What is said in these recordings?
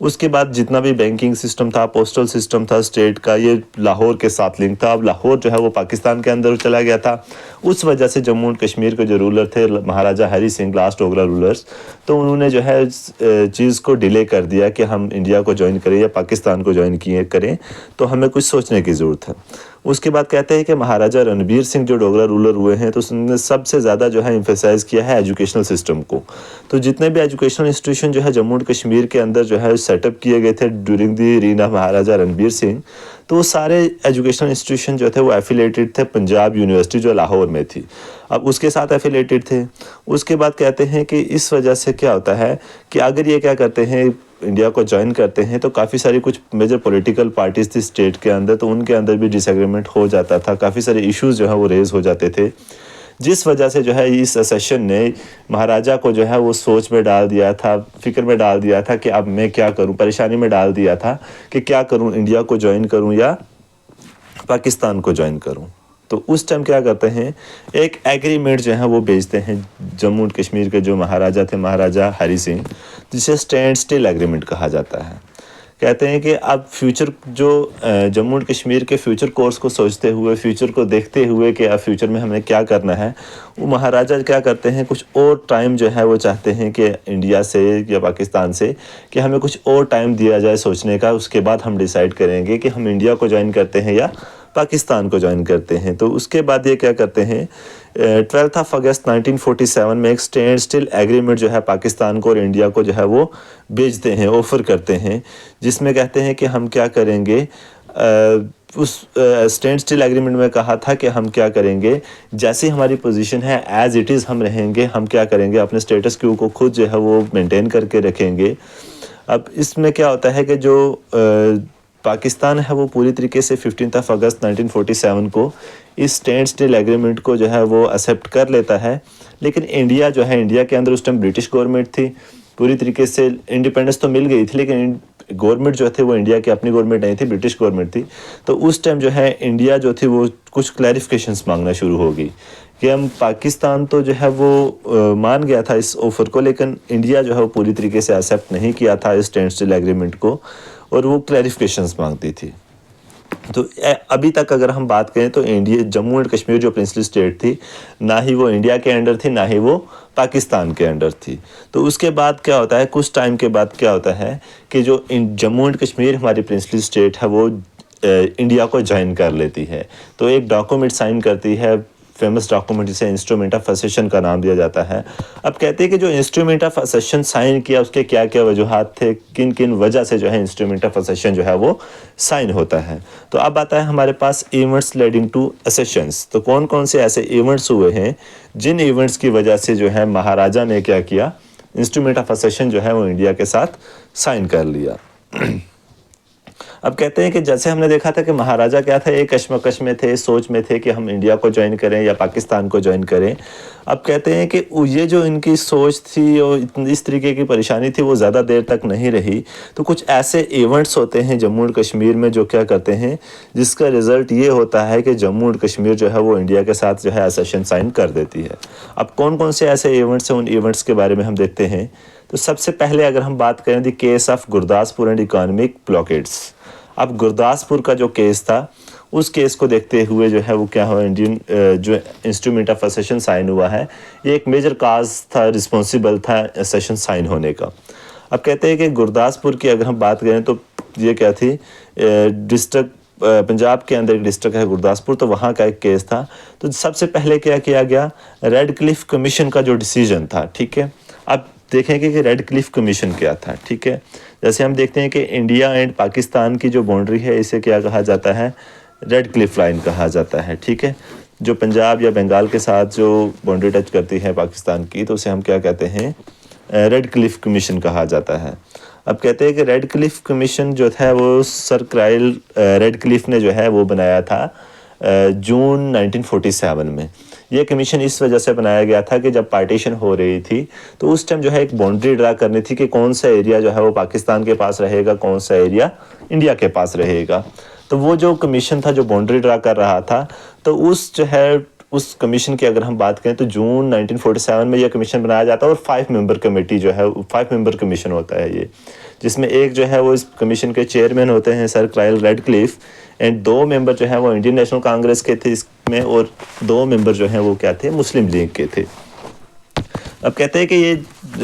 اس کے بعد جتنا بھی بینکنگ سسٹم تھا، پوسٹل سسٹم تھا اسٹیٹ کا، یہ لاہور کے ساتھ لنک تھا. اب لاہور جو ہے وہ پاکستان کے اندر چلا گیا تھا. اس وجہ سے جموں اینڈ کشمیر کے جو رولر تھے مہاراجہ ہری سنگھ، لاسٹ ڈوگرا رولرز، تو انہوں نے جو ہے چیز کو ڈیلے کر دیا کہ ہم انڈیا کو جوائن کریں یا پاکستان کو جوائن کریں، تو ہمیں کچھ سوچنے کی ضرورت ہے. اس کے بعد کہتے ہیں کہ مہاراجہ رنبیر سنگھ جو ڈوگرا رولر ہوئے ہیں تو اس نے سب سے زیادہ جو ہے ایمفیسائز کیا ہے ایجوکیشنل سسٹم کو. تو جتنے بھی ایجوکیشنل انسٹیٹیوشن جو ہے جموں اینڈ کشمیر کے اندر جو ہے سیٹ اپ کیے گئے تھے ڈیورنگ دی رین آف مہاراجہ رنبیر سنگھ، تو وہ سارے ایجوکیشنل انسٹیٹیوشن جو تھے وہ ایفیلیٹڈ تھے پنجاب یونیورسٹی جو لاہور میں تھی، اب اس کے ساتھ ایفیلیٹڈ تھے. اس کے بعد کہتے ہیں کہ اس وجہ سے کیا ہوتا ہے کہ اگر یہ کیا کرتے ہیں انڈیا کو جوائن کرتے ہیں تو کافی ساری کچھ میجر پولیٹیکل پارٹیز تھی اسٹیٹ کے اندر، تو ان کے اندر بھی ڈس ایگریمنٹ ہو جاتا تھا، کافی سارے ایشوز جو ہے وہ ریز ہو جاتے تھے، جس وجہ سے جو ہے اس سیشن نے مہاراجہ کو جو ہے وہ سوچ میں ڈال دیا تھا، فکر میں ڈال دیا تھا کہ اب میں کیا کروں، پریشانی میں ڈال دیا تھا کہ کیا کروں، انڈیا کو جوائن کروں یا پاکستان کو جوائن کروں. تو اس ٹائم کیا کرتے ہیں ایک ایگریمنٹ جو ہے وہ بھیجتے ہیں جموں اینڈ کشمیر کے جو مہاراجہ تھے مہاراجہ ہری سنگھ، جسے اسٹینڈ اسٹل ایگریمنٹ کہا جاتا ہے. کہتے ہیں کہ اب فیوچر جو جموں اینڈ کشمیر کے فیوچر کورس کو سوچتے ہوئے، فیوچر کو دیکھتے ہوئے کہ اب فیوچر میں ہمیں کیا کرنا ہے، وہ مہاراجہ کیا کرتے ہیں کچھ اور ٹائم جو ہے وہ چاہتے ہیں کہ انڈیا سے یا پاکستان سے کہ ہمیں کچھ اور ٹائم دیا جائے سوچنے کا، اس کے بعد ہم ڈیسائیڈ کریں گے کہ ہم انڈیا کو جوائن کرتے ہیں یا پاکستان کو جوائن کرتے ہیں. تو اس کے بعد یہ کیا کرتے ہیں 12 اگست 1947 میں ایک اسٹینڈ اسٹل ایگریمنٹ جو ہے پاکستان کو اور انڈیا کو جو ہے وہ بھیجتے ہیں، آفر کرتے ہیں، جس میں کہتے ہیں کہ ہم کیا کریں گے. اس اسٹینڈ اسٹل ایگریمنٹ میں کہا تھا کہ ہم کیا کریں گے، جیسی ہماری پوزیشن ہے ایز اٹ از ہم رہیں گے، ہم کیا کریں گے اپنے اسٹیٹس کیو کو خود جو ہے وہ مینٹین کر کے رکھیں گے. اب اس میں کیا ہوتا ہے کہ جو پاکستان ہے وہ پوری طریقے سے 15 اگست 1947 کو اس اسٹینڈ اسٹل ایگریمنٹ کو جو ہے وہ ایکسیپٹ کر لیتا ہے. لیکن انڈیا جو ہے، انڈیا کے اندر اس ٹائم برٹش گورنمنٹ تھی، پوری طریقے سے انڈیپینڈنس تو مل گئی تھی لیکن گورنمنٹ جو تھے وہ انڈیا کی اپنی گورنمنٹ نہیں تھی، برٹش گورنمنٹ تھی. تو اس ٹائم جو ہے انڈیا جو تھی وہ کچھ کلیریفیکیشنز مانگنا شروع ہو گئی کہ ہم پاکستان تو جو ہے وہ مان گیا تھا اس آفر کو، لیکن انڈیا جو ہے وہ پوری طریقے سے ایکسیپٹ نہیں کیا تھا اس اسٹینڈ اسٹل ایگریمنٹ کو، اور وہ کلیریفیکیشنز مانگتی تھی. تو ابھی تک اگر ہم بات کریں تو انڈیا جموں اینڈ کشمیر جو پرنسلی اسٹیٹ تھی، نہ ہی وہ انڈیا کے انڈر تھی نہ ہی وہ پاکستان کے انڈر تھی. تو اس کے بعد کیا ہوتا ہے، کچھ ٹائم کے بعد کیا ہوتا ہے کہ جو جموں اینڈ کشمیر ہماری پرنسلی اسٹیٹ ہے وہ انڈیا کو جوائن کر لیتی ہے. تو ایک ڈاکومنٹ سائن کرتی ہے، فیمس ڈاکومنٹ جسے انسٹرومنٹ آف اسیشن کا نام دیا جاتا ہے. اب کہتے ہیں کہ جو انسٹرومنٹ آف اسیشن سائن کیا اس کے کیا کیا وجوہات تھے، کن کن وجہ سے جو ہے انسٹرومنٹ آف اسیشن جو ہے وہ سائن ہوتا ہے. تو اب آتا ہے ہمارے پاس ایونٹس لیڈنگ ٹو اسیشنس. تو کون کون سے ایسے ایونٹس ہوئے ہیں جن ایونٹس کی وجہ سے جو ہے مہاراجہ نے کیا کیا، انسٹرومنٹ آف اسیشن جو ہے وہ انڈیا کے ساتھ سائن کر لیا. اب کہتے ہیں کہ جیسے ہم نے دیکھا تھا کہ مہاراجہ کیا تھا، ایک کشمکش میں تھے، سوچ میں تھے کہ ہم انڈیا کو جوائن کریں یا پاکستان کو جوائن کریں. اب کہتے ہیں کہ یہ جو ان کی سوچ تھی اور اس طریقے کی پریشانی تھی وہ زیادہ دیر تک نہیں رہی. تو کچھ ایسے ایونٹس ہوتے ہیں جموں اینڈ کشمیر میں جو کیا کرتے ہیں، جس کا رزلٹ یہ ہوتا ہے کہ جموں اینڈ کشمیر جو ہے وہ انڈیا کے ساتھ جو ہے اسیشن سائن کر دیتی ہے. اب کون کون سے ایسے ایونٹس ہیں، ان ایونٹس کے بارے میں ہم دیکھتے ہیں. تو سب سے پہلے اگر ہم بات کریں the case of Gurdaspur and economic blockades. اب گرداسپور کا جو کیس تھا اس کیس کو دیکھتے ہوئے جو ہے وہ کیا ہوا، انڈین جو انسٹرومنٹ آف اسیشن سائن ہوا ہے یہ ایک میجر کاز تھا، رسپانسیبل تھا اسیشن سائن ہونے کا. اب کہتے ہیں کہ گرداسپور کی اگر ہم بات کریں تو یہ کیا تھی، ڈسٹرکٹ پنجاب کے اندر ایک ڈسٹرکٹ ہے گرداسپور، تو وہاں کا ایک کیس تھا. تو سب سے پہلے کیا کیا گیا، ریڈ کلف کمیشن کا جو ڈیسیجن تھا، ٹھیک ہے. اب دیکھیں گے کہ ریڈ کلف کمیشن کیا تھا، ٹھیک ہے. جیسے ہم دیکھتے ہیں کہ انڈیا اینڈ پاکستان کی جو باؤنڈری ہے اسے کیا کہا جاتا ہے، ریڈ کلف لائن کہا جاتا ہے، ٹھیک ہے. جو پنجاب یا بنگال کے ساتھ جو باؤنڈری ٹچ کرتی ہے پاکستان کی تو اسے ہم کیا کہتے ہیں، ریڈ کلف کمیشن کہا جاتا ہے. اب کہتے ہیں کہ ریڈ کلف کمیشن جو تھا وہ سر کرائل ریڈ کلف نے جو ہے وہ بنایا تھا جون 1947 میں. یہ کمیشن اس وجہ سے بنایا گیا تھا کہ جب پارٹیشن ہو رہی تھی تو اس ٹائم جو ہے ایک باؤنڈری ڈرا کرنی تھی کہ کون سا ایریا جو ہے وہ پاکستان کے پاس رہے گا، کون سا ایریا انڈیا کے پاس رہے گا. تو وہ جو کمیشن تھا جو باؤنڈری ڈرا کر رہا تھا، تو اس جو ہے اس کمیشن کی اگر ہم بات کریں تو جون 1947 میں یہ کمیشن بنایا جاتا ہے اور 5 ممبر کمیٹی جو ہے 5 ممبر کمیشن ہوتا ہے یہ، جس میں ایک جو ہے وہ اس کمیشن کے چیئرمین ہوتے ہیں سر کرائل ریڈ کلیف، اینڈ 2 ممبر جو ہیں وہ انڈین نیشنل کانگریس کے تھے اس میں، اور 2 ممبر جو ہیں وہ کیا تھے، مسلم لیگ کے تھے۔ اب کہتے ہیں کہ یہ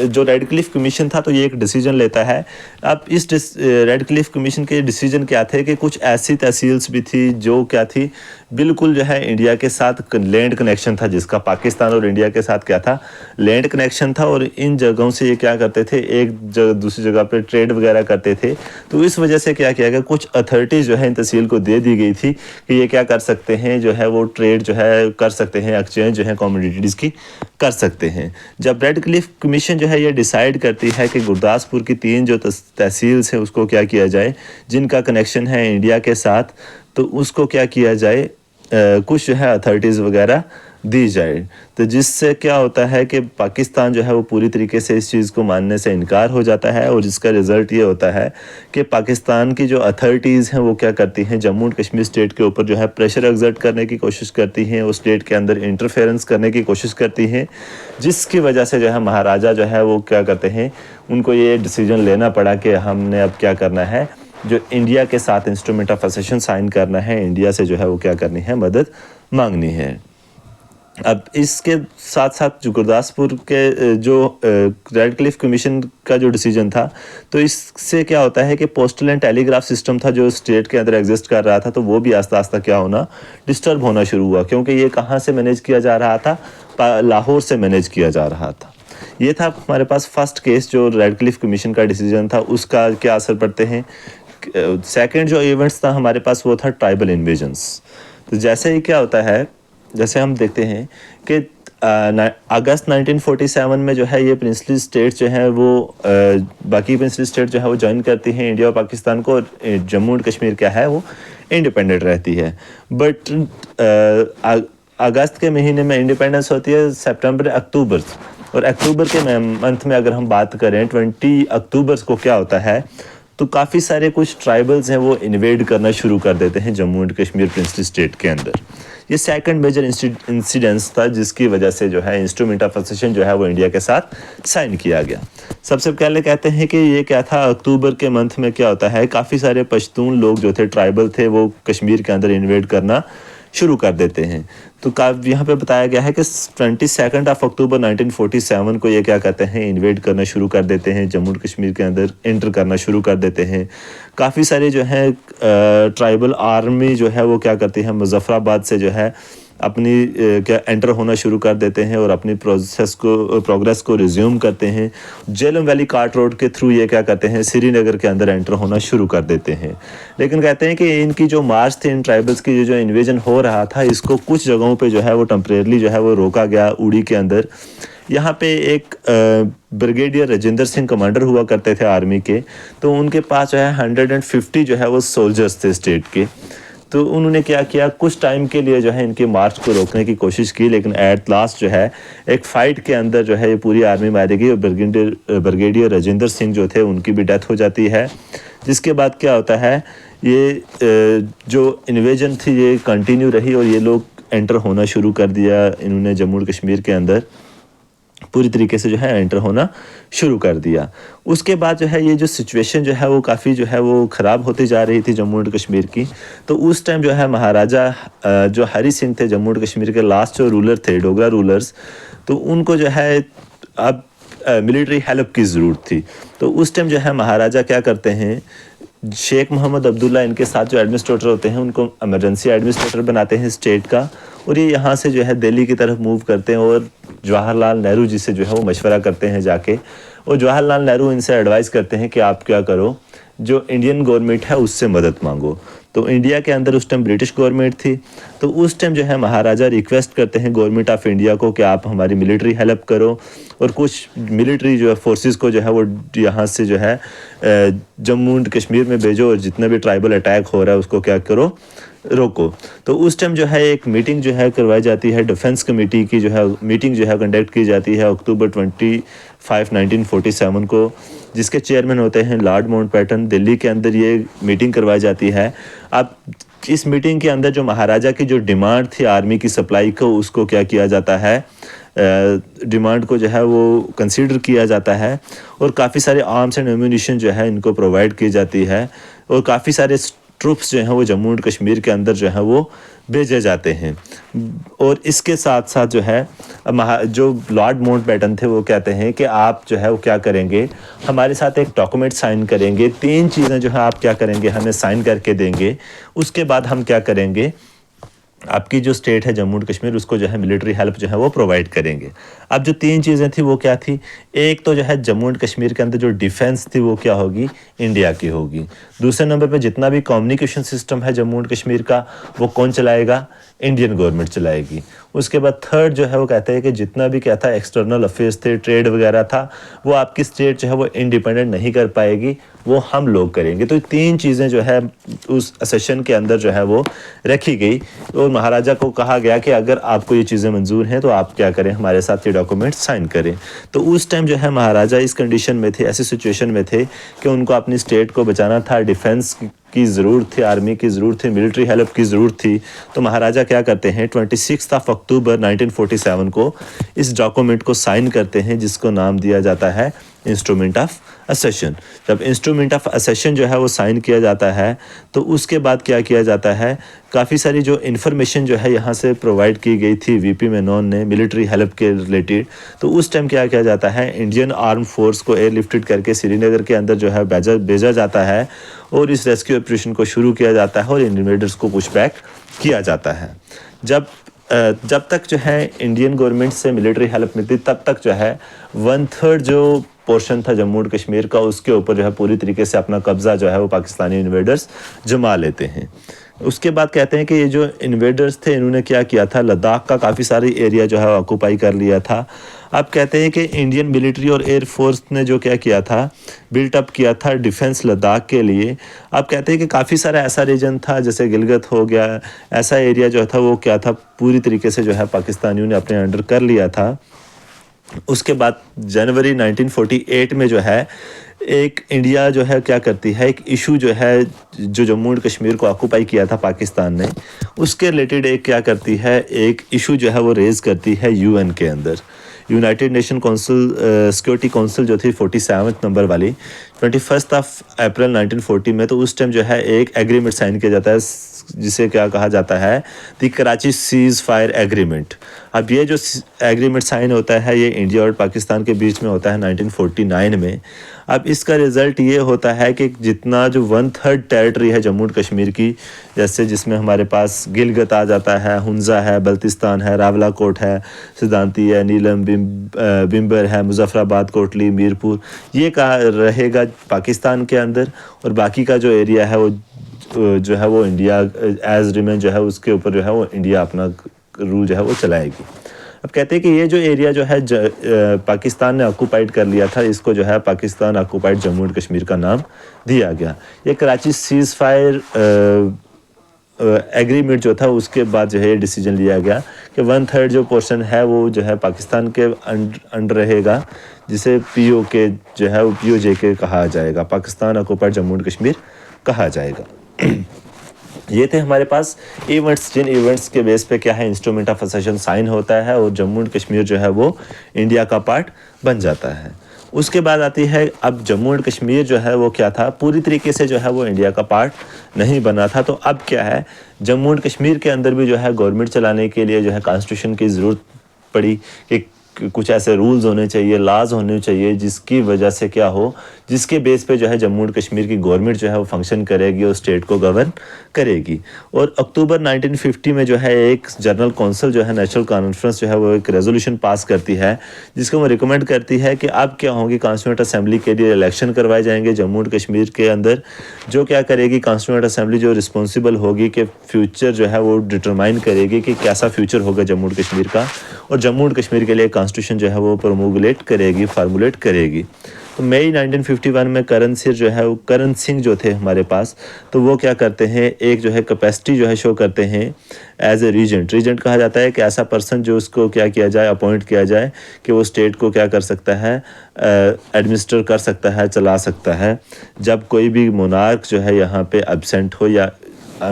جو ریڈ کلیف کمیشن تھا تو یہ ایک ڈیسیجن لیتا ہے۔ اب اس ریڈ کلیف کمیشن کے ڈیسیجن کیا تھے کہ کچھ ایسی تحصیلز بھی تھی جو کیا تھی، بالکل جو ہے انڈیا کے ساتھ لینڈ کنیکشن تھا، جس کا پاکستان اور انڈیا کے ساتھ کیا تھا، لینڈ کنیکشن تھا، اور ان جگہوں سے یہ کیا کرتے تھے، ایک جگہ دوسری جگہ پہ ٹریڈ وغیرہ کرتے تھے۔ تو اس وجہ سے کیا کیا گیا، کچھ اتھارٹیز جو ہے ان تحصیل کو دے دی گئی تھی کہ یہ کیا کر سکتے ہیں، جو ہے وہ ٹریڈ جو ہے کر سکتے ہیں، ایکسچینج جو ہے کموڈیٹیز کی کر سکتے ہیں۔ جب ریڈ کلیف کمیشن جو ہے یہ ڈیسائیڈ کرتی ہے کہ گرداسپور کی 3 جو تحصیلز ہیں اس کو کیا کیا جائے، جن کا کنیکشن ہے انڈیا کے ساتھ، تو اس کو کیا کیا جائے، کچھ جو ہے اتھارٹیز وغیرہ دی جائے۔ تو جس سے کیا ہوتا ہے کہ پاکستان جو ہے وہ پوری طریقے سے اس چیز کو ماننے سے انکار ہو جاتا ہے، اور جس کا رزلٹ یہ ہوتا ہے کہ پاکستان کی جو اتھارٹیز ہیں وہ کیا کرتی ہیں، جموں اینڈ کشمیر اسٹیٹ کے اوپر جو ہے پریشر ایگزرٹ کرنے کی کوشش کرتی ہیں، اس اسٹیٹ کے اندر انٹرفیئرنس کرنے کی کوشش کرتی ہیں، جس کی وجہ سے جو ہے مہاراجہ جو ہے وہ کیا کرتے ہیں، ان کو یہ ڈیسیجن لینا پڑا کہ ہم نے اب کیا کرنا ہے، جو انڈیا کے ساتھ انسٹرومنٹ آف اسیشن سائن کرنا ہے، انڈیا سے جو ہے وہ کیا کرنی ہے، مدد مانگنی ہے۔ اب اس کے ساتھ ساتھ جو گرداسپور کے جو ریڈ کلیف کمیشن کا جو ڈیسیجن تھا، تو اس سے کیا ہوتا ہے کہ postal and telegraph system تھا جو اسٹیٹ کے اندر ایگزسٹ کر رہا تھا، تو وہ بھی آہستہ آہستہ کیا ہونا، ڈسٹرب ہونا شروع ہوا، کیونکہ یہ کہاں سے مینیج کیا جا رہا تھا، لاہور سے مینیج کیا جا رہا تھا۔ یہ تھا ہمارے پاس فرسٹ کیس جو ریڈ کلیف کمیشن کا ڈیسیجن تھا، اس کا کیا اثر پڑتے ہیں۔ سیکنڈ جو ایونٹس تھا ہمارے پاس وہ تھا ٹرائبل انویژنس۔ تو جیسے ہی کیا ہوتا ہے، جیسے ہم دیکھتے ہیں کہ اگست 1947 میں جو ہے یہ پرنسلی اسٹیٹ جو ہیں وہ باقی پرنسلی اسٹیٹ جو ہے وہ جوائن کرتی ہیں انڈیا اور پاکستان کو، اور جموں اینڈ کشمیر کیا ہے وہ انڈیپینڈنٹ رہتی ہے۔ بٹ اگست کے مہینے میں انڈیپینڈنس ہوتی ہے، سپٹمبر اکتوبر، اور اکتوبر کے منتھ میں اگر ہم بات کریں 20 اکتوبر کو کیا ہوتا ہے، تو کافی سارے کچھ ٹرائبلز ہیں وہ انویڈ کرنا شروع کر دیتے ہیں Jammu and Kashmir princely state کے اندر۔ یہ سیکنڈ میجر انسیڈنس تھا جس کی وجہ سے جو ہے انسٹرومنٹ آف اسیشن جو ہے وہ انڈیا کے ساتھ سائن کیا گیا۔ سب سے پہلے کہتے ہیں کہ یہ کیا تھا، اکتوبر کے منتھ میں کیا ہوتا ہے، کافی سارے پشتون لوگ جو تھے، ٹرائبل تھے، وہ کشمیر کے اندر انویڈ کرنا شروع کر دیتے ہیں۔ تو یہاں پہ بتایا گیا ہے کہ 22 اکتوبر 1947 کو یہ کیا کہتے ہیں، انویڈ کرنا شروع کر دیتے ہیں، جموں کشمیر کے اندر انٹر کرنا شروع کر دیتے ہیں۔ کافی سارے جو ہیں ٹرائبل آرمی جو ہے وہ کیا کرتی ہے، مظفر آباد سے جو ہے اپنی کیا انٹر ہونا شروع کر دیتے ہیں اور اپنی پروگریس کو ریزیوم کرتے ہیں۔ جیلم ویلی کارٹ روڈ کے تھرو یہ کیا کرتے ہیں، سری نگر کے اندر انٹر ہونا شروع کر دیتے ہیں۔ لیکن کہتے ہیں کہ ان کی جو مارچ تھی، ان ٹرائبلز کی جو انویژن ہو رہا تھا، اس کو کچھ جگہوں پہ جو ہے وہ ٹمپریرلی جو ہے وہ روکا گیا، اوڑی کے اندر۔ یہاں پہ ایک بریگیڈیئر راجندر سنگھ کمانڈر ہوا کرتے تھے آرمی کے، تو ان کے پاس جو ہے 150 جو ہے وہ سولجرز تھے اسٹیٹ کے۔ تو انہوں نے کیا کیا، کچھ ٹائم کے لیے جو ہے ان کے مارچ کو روکنے کی کوشش کی، لیکن ایٹ لاسٹ جو ہے ایک فائٹ کے اندر جو ہے یہ پوری آرمی ماری گئی، اور بریگیڈیئر راجندر سنگھ جو تھے ان کی بھی ڈیتھ ہو جاتی ہے۔ جس کے بعد کیا ہوتا ہے، یہ جو انویژن تھی یہ کنٹینیو رہی، اور یہ لوگ انٹر ہونا شروع کر دیا، انہوں نے جموں و کشمیر کے اندر پوری طریقے سے جو ہے انٹر ہونا شروع کر دیا۔ اس کے بعد جو ہے یہ جو سچویشن جو ہے وہ کافی جو ہے وہ خراب ہوتی جا رہی تھی جموں اینڈ کشمیر کی۔ تو اس ٹائم جو ہے مہاراجہ جو ہری سنگھ تھے، جموں اینڈ کشمیر کے لاسٹ جو رولر تھے، ڈوگرا رولرز، تو ان کو جو ہے اب ملٹری ہیلپ کی ضرورت تھی۔ تو اس ٹائم جو ہے مہاراجہ کیا کرتے ہیں، شیخ محمد عبداللہ ان کے ساتھ جو ایڈمنسٹریٹر ہوتے ہیں ان کو ایمرجنسی ایڈمنسٹریٹر بناتے ہیں اسٹیٹ کا، اور یہ یہاں سے جو ہے دہلی کی طرف موو کرتے ہیں، اور جواہر لال نہرو جی سے جو ہے وہ مشورہ کرتے ہیں جا کے، اور جواہر لال نہرو ان سے ایڈوائز کرتے ہیں کہ آپ کیا کرو، جو انڈین گورنمنٹ ہے اس سے مدد مانگو۔ تو انڈیا کے اندر اس ٹائم برٹش گورنمنٹ تھی، تو اس ٹائم جو ہے مہاراجہ ریکویسٹ کرتے ہیں گورنمنٹ آف انڈیا کو کہ آپ ہماری ملٹری ہیلپ کرو، اور کچھ ملٹری جو ہے فورسز کو جو ہے وہ یہاں سے جو ہے جموں اینڈ کشمیر میں بھیجو، اور جتنا بھی ٹرائبل اٹیک ہو رہا ہے اس کو کیا کرو، روکو۔ تو اس ٹائم جو ہے ایک میٹنگ جو ہے کروائی جاتی ہے، ڈیفنس کمیٹی کی جو ہے میٹنگ جو ہے کنڈکٹ کی جاتی ہے اکتوبر 25 1947 کو، جس کے چیئرمین ہوتے ہیں لارڈ ماؤنٹ بیٹن۔ دلی کے اندر یہ میٹنگ کروائی جاتی ہے۔ اب اس میٹنگ کے اندر جو مہاراجہ کی جو ڈیمانڈ تھی آرمی کی سپلائی کو، اس کو کیا کیا جاتا ہے، ڈیمانڈ کو جو ہے وہ کنسیڈر کیا جاتا ہے، اور کافی سارے آرمس اینڈ ایمونیشن جو ہے ان کو پرووائڈ کی جاتی ہے، اور کافی سارے ٹروپس جو ہیں وہ جموں اینڈ کشمیر کے اندر جو ہیں وہ بھیجے جاتے ہیں۔ اور اس کے ساتھ ساتھ جو ہے جو لارڈ ماؤنٹ بیٹن تھے وہ کہتے ہیں کہ آپ جو ہے وہ کیا کریں گے، ہمارے ساتھ ایک ڈاکومنٹ سائن کریں گے، 3 چیزیں جو ہے آپ کیا کریں گے، ہمیں سائن کر کے دیں گے، اس کے بعد ہم کیا کریں گے، آپ کی جو اسٹیٹ ہے جموں اینڈ کشمیر، اس کو جو ہے ملٹری ہیلپ جو ہے وہ پرووائڈ کریں گے۔ اب جو 3 چیزیں تھیں وہ کیا تھی، ایک تو جو ہے جموں اینڈ کشمیر کے اندر جو ڈیفنس تھی وہ کیا ہوگی، انڈیا کی ہوگی۔ دوسرے نمبر پہ جتنا بھی کمیونیکیشن سسٹم ہے جموں اینڈ کشمیر کا، وہ کون چلائے گا، انڈین گورنمنٹ چلائے گی۔ اس کے بعد تھرڈ جو ہے وہ کہتے ہیں کہ جتنا بھی کیا تھا ایکسٹرنل افیئرس تھے، ٹریڈ وغیرہ تھا، وہ آپ کی اسٹیٹ جو ہے وہ انڈیپینڈنٹ نہیں کر پائے گی، وہ ہم لوگ کریں گے۔ تو 3 چیزیں جو ہے اس سیشن کے اندر جو ہے وہ رکھی گئی، اور مہاراجہ کو کہا گیا کہ اگر آپ کو یہ چیزیں منظور ہیں تو آپ کیا کریں، ہمارے ساتھ یہ ڈاکومنٹ سائن کریں۔ تو اس ٹائم جو ہے مہاراجہ اس کنڈیشن میں تھے، ایسی سچویشن میں تھے کہ ان کو اپنی اسٹیٹ کو بچانا تھا، ڈیفنس کی ضرورت تھی، آرمی کی ضرورت تھی، ملٹری ہیلپ کی ضرورت تھی۔ تو مہاراجہ کیا کرتے ہیں، 26 اکتوبر 1947 کو اس ڈاکومنٹ کو سائن کرتے ہیں، جس کو نام دیا جاتا ہے انسٹرومنٹ آف اسیشن۔ جب انسٹرومنٹ آف اسیشن جو ہے وہ سائن کیا جاتا ہے تو اس کے بعد کیا کیا جاتا ہے، کافی ساری جو انفارمیشن جو ہے یہاں سے پرووائڈ کی گئی تھی وی پی مینون نے ملٹری ہیلپ کے ریلیٹڈ، تو اس ٹائم کیا کیا جاتا ہے، انڈین آرم فورس کو ایئر لفٹڈ کر کے سری نگر کے اندر جو ہے بھیجا جاتا ہے، اور اس ریسکیو آپریشن کو شروع کیا جاتا ہے، اور انویڈرز کو پش بیک کیا جاتا ہے۔ جب تک جو ہے انڈین گورنمنٹ سے ملٹری ہیلپ ملتی، تب تک جو ہے 1/3 جو پورشن تھا جموں اینڈ کشمیر کا، اس کے اوپر جو ہے پوری طریقے سے اپنا قبضہ جو ہے وہ پاکستانی انویڈرز جما لیتے ہیں۔ اس کے بعد کہتے ہیں کہ یہ جو انویڈرز تھے، انہوں نے کیا کیا تھا، لداخ کا کافی ساری ایریا جو ہے وہ آکوپائی کر لیا تھا۔ اب کہتے ہیں کہ انڈین ملٹری اور ایئر فورس نے جو کیا تھا، بلٹ اپ کیا تھا ڈیفنس لداخ کے لیے۔ اب کہتے ہیں کہ کافی سارا ایسا ریجن تھا، جیسے گلگت ہو گیا، ایسا ایریا جو تھا وہ کیا تھا، پوری طریقے سے جو ہے پاکستانیوں نے اپنے انڈر کر لیا تھا۔ اس کے بعد جنوری 1948 میں جو ہے ایک انڈیا جو ہے کیا کرتی ہے، ایک ایشو جو ہے جو جموں اینڈ کشمیر کو آکوپائی کیا تھا پاکستان نے، اس کے ریلیٹڈ ایک کیا کرتی ہے، ایک ایشو جو ہے وہ ریز کرتی ہے UN کے اندر۔ United Nation council security council جو تھی 47 نمبر والی، 21 اپریل 1940 میں، تو اس ٹائم جو ہے ایک ایگریمنٹ سائن کیا جاتا ہے، جسے کیا کہا جاتا ہے، دی کراچی سیز فائر ایگریمنٹ۔ اب یہ جو ایگریمنٹ سائن ہوتا ہے، یہ انڈیا اور پاکستان کے بیچ میں ہوتا ہے 1949 میں۔ اب اس کا رزلٹ یہ ہوتا ہے کہ جتنا جو 1/3 ٹیریٹری ہے جموں اینڈ کشمیر کی، جیسے جس میں ہمارے پاس گلگت آ جاتا ہے، ہنزا ہے، بلتستان ہے، راولا کوٹ ہے، سدھانتی ہے، نیلم بمبر ہے، مظفر آباد، کوٹلی، میرپور، یہ کہا رہے گا پاکستان کے اندر، اور باقی کا جو ایریا ہے وہ جو ہے وہ انڈیا ایز ریمین جو ہے اس کے اوپر جو ہے وہ انڈیا اپنا رول جو ہے وہ چلائے گی۔ اب کہتے ہیں کہ یہ جو ایریا جو ہے پاکستان نے آکوپائڈ کر لیا تھا، اس کو جو ہے پاکستان آکوپائڈ جموں اینڈ کشمیر کا نام دیا گیا۔ یہ کراچی سیز فائر ایگریمنٹ جو تھا، اس کے بعد جو ہے یہ ڈیسیجن لیا گیا کہ 1/3 جو پورشن ہے وہ جو ہے پاکستان کے انڈر رہے گا، جسے POK جو ہے وہ POJK کہا جائے گا، پاکستان آکوپائڈ جموں اینڈ کشمیر کہا جائے گا۔ یہ تھے ہمارے پاس ایونٹس، جن ایونٹس کے بیس پہ کیا ہے انسٹرومنٹ آف اسیشن سائن ہوتا ہے، اور جموں اینڈ کشمیر جو ہے وہ انڈیا کا پارٹ بن جاتا ہے۔ اس کے بعد آتی ہے، اب جموں اینڈ کشمیر جو ہے وہ کیا تھا، پوری طریقے سے جو ہے وہ انڈیا کا پارٹ نہیں بنا تھا، تو اب کیا ہے، جموں اینڈ کشمیر کے اندر بھی جو ہے گورنمنٹ چلانے کے لیے جو ہے کانسٹیٹیوشن کی ضرورت پڑی کہ کچھ ایسے رولز ہونے چاہیے، لاز ہونے چاہیے، جس کی وجہ سے کیا ہو، جس کے بیس پہ جو ہے جموں اینڈ کشمیر کی گورنمنٹ جو ہے وہ فنکشن کرے گی اور اسٹیٹ کو گورن کرے گی۔ اور اکتوبر 1950 میں جو ہے ایک جنرل کونسل جو ہے، نیشنل کانفرنس جو ہے وہ ایک ریزولوشن پاس کرتی ہے، جس کو وہ ریکمینڈ کرتی ہے کہ اب کیا ہوگی، کانسٹیٹیوئنٹ اسمبلی کے لیے الیکشن کروائے جائیں گے جموں اینڈ کشمیر کے اندر، جو کیا کرے گی، کانسٹیٹیوئنٹ اسمبلی جو رسپانسیبل ہوگی کہ فیوچر جو ہے وہ ڈٹرمائن کرے گی کہ کیسا فیوچر ہوگا جموں اینڈ کشمیر کا، اور جموں اینڈ کشمیر کے لیے کانسٹیٹیوشن جو ہے وہ پروموگولیٹ کرے گی، فارمولیٹ کرے گی۔ تو مئی 1951 میں کرن سنگھ جو تھے ہمارے پاس، تو وہ کیا کرتے ہیں، ایک جو ہے کیپیسٹی جو ہے شو کرتے ہیں ایز اے ریجنٹ کہا جاتا ہے کہ ایسا پرسن جو اس کو کیا جائے، اپوائنٹ کیا جائے کہ وہ اسٹیٹ کو کیا کر سکتا ہے، ایڈمنسٹر کر سکتا ہے، چلا سکتا ہے، جب کوئی بھی مونارک جو ہے یہاں پہ ایبسینٹ ہو یا